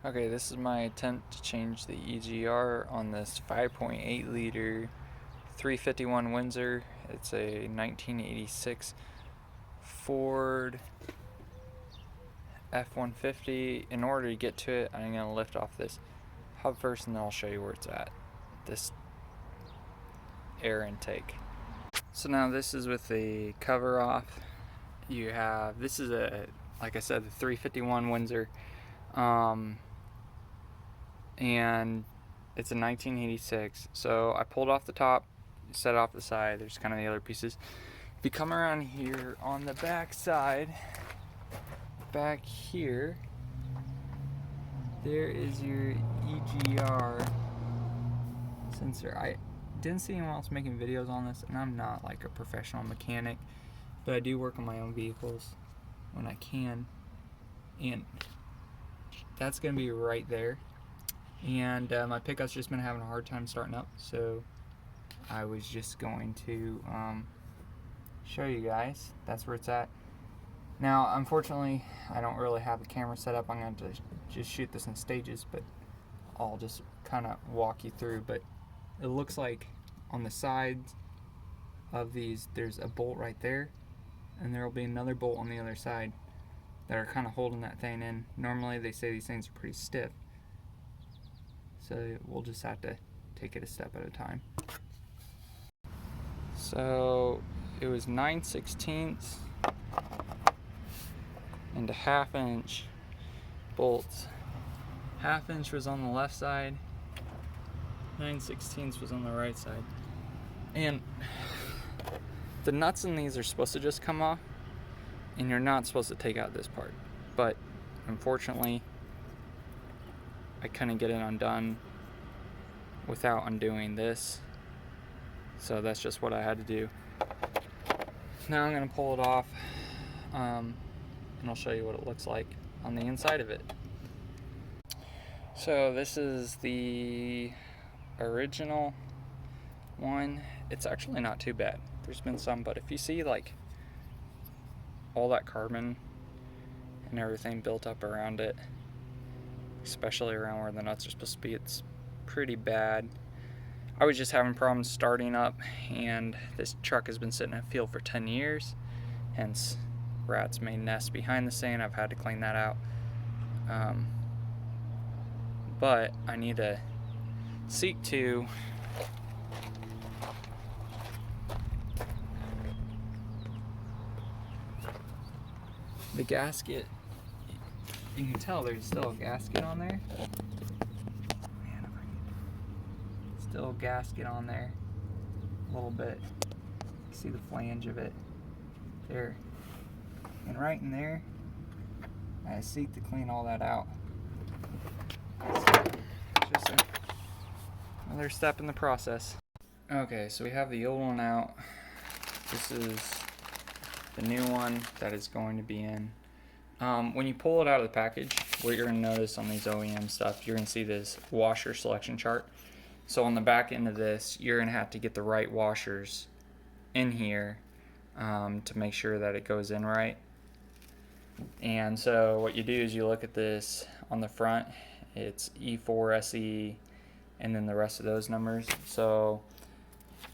Okay, this is my attempt to change the EGR on this 5.8 liter 351 Windsor. It's a 1986 Ford F150. In order to get to it, I'm going to lift off this hub first and then I'll show you where it's at. This air intake. So now this is with the cover off. You have, this is like I said, the 351 Windsor. And it's a 1986. So I pulled off the top, set it off the side. There's kind of the other pieces. If you come around here on the back side, back here, there is your EGR sensor. I didn't see anyone else making videos on this, and I'm not like a professional mechanic, but I do work on my own vehicles when I can, and that's going to be right there. And my pickup's just been having a hard time starting up, so I was just going to show you guys. That's where it's at. Now, unfortunately, I don't really have the camera set up. I'm going to just shoot this in stages, but I'll just kind of walk you through. But it looks like on the sides of these, there's a bolt right there, and there will be another bolt on the other side that are kind of holding that thing in. Normally, they say these things are pretty stiff, so we'll just have to take it a step at a time. So it was 9/16 and a 1/2 inch bolts. 1/2 inch was on the left side, 9/16 was on the right side. And the nuts in these are supposed to just come off, and you're not supposed to take out this part. But unfortunately, I couldn't get it undone without undoing this, so that's just what I had to do. Now I'm going to pull it off, and I'll show you what it looks like on the inside of it. So this is the original one. It's actually not too bad. There's been some, but if you see like all that carbon and everything built up around it, especially around where the nuts are supposed to be, it's pretty bad. I was just having problems starting up, and this truck has been sitting in a field for 10 years, hence rats made nests behind the sand. I've had to clean that out, but I need to seek to the gasket. You can tell there's still a gasket on there. Man, still a gasket on there, a little bit. You see the flange of it there, and right in there, I seek to clean all that out. So, just another step in the process. Okay, so we have the old one out. This is the new one that is going to be in. When you pull it out of the package, what you're going to notice on these OEM stuff, you're going to see this washer selection chart. So on the back end of this, you're going to have to get the right washers in here to make sure that it goes in right. And so what you do is you look at this on the front, it's E4 SE, and then the rest of those numbers. So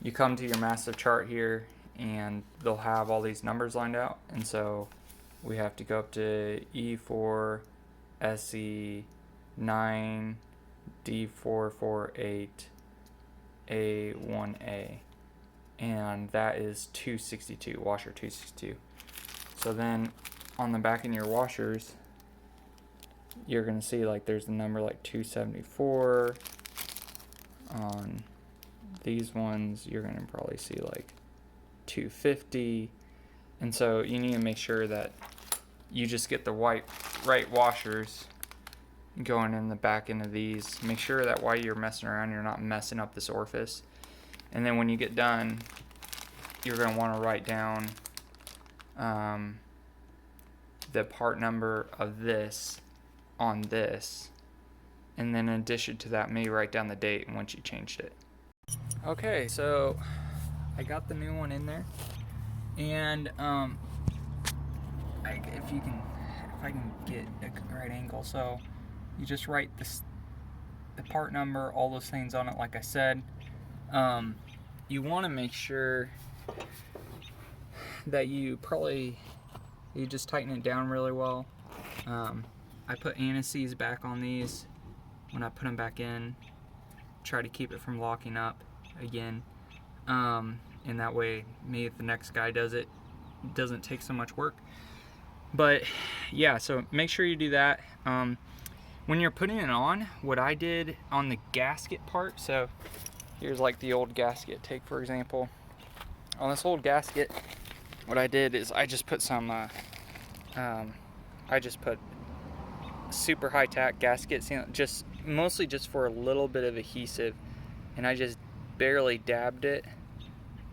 you come to your massive chart here, and they'll have all these numbers lined out, and so we have to go up to E4 SE 9 D448 A1A, and that is 262, washer 262. So then on the back of your washers, you're going to see like there's the number like 274. On these ones, you're going to probably see like 250. And so you need to make sure that you just get the right washers going in the back end of these. Make sure that while you're messing around, you're not messing up this orifice. And then when you get done, you're going to want to write down the part number of this on this, and then in addition to that, maybe write down the date and once you changed it. Okay, so I got the new one in there, and if I can get a right angle, so You just write the part number, all those things on it, like I said. You want to make sure that you just tighten it down really well. I put anti-seize back on these when I put them back in. Try to keep it from locking up again. And that way, maybe if the next guy does it, it doesn't take so much work. But yeah, so make sure you do that. When you're putting it on, what I did on the gasket part, so here's like the old gasket, take for example. On this old gasket, what I did is I just put some, I just put super high tack gaskets, just mostly just for a little bit of adhesive, and I just barely dabbed it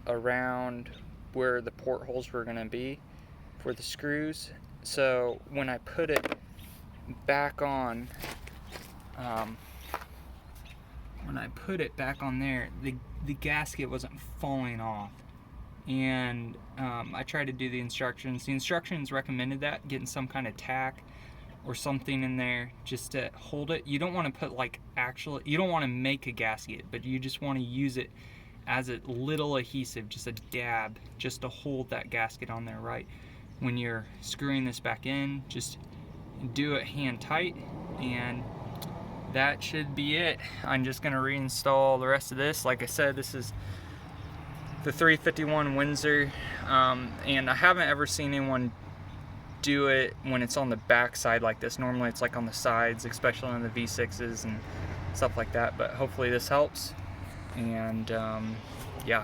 around where the portholes were going to be for the screws. So when I put it back on, there, the gasket wasn't falling off. And I tried to do the instructions. The instructions recommended that, getting some kind of tack or something in there just to hold it. You don't want to put you don't want to make a gasket, but you just want to use it as a little adhesive, just a dab, just to hold that gasket on there right. When you're screwing this back in, just do it hand tight, and that should be it. I'm just gonna reinstall the rest of this. Like I said, this is the 351 Windsor, and I haven't ever seen anyone do it when it's on the back side like this. Normally it's like on the sides, especially on the V6s and stuff like that, but hopefully this helps. And yeah.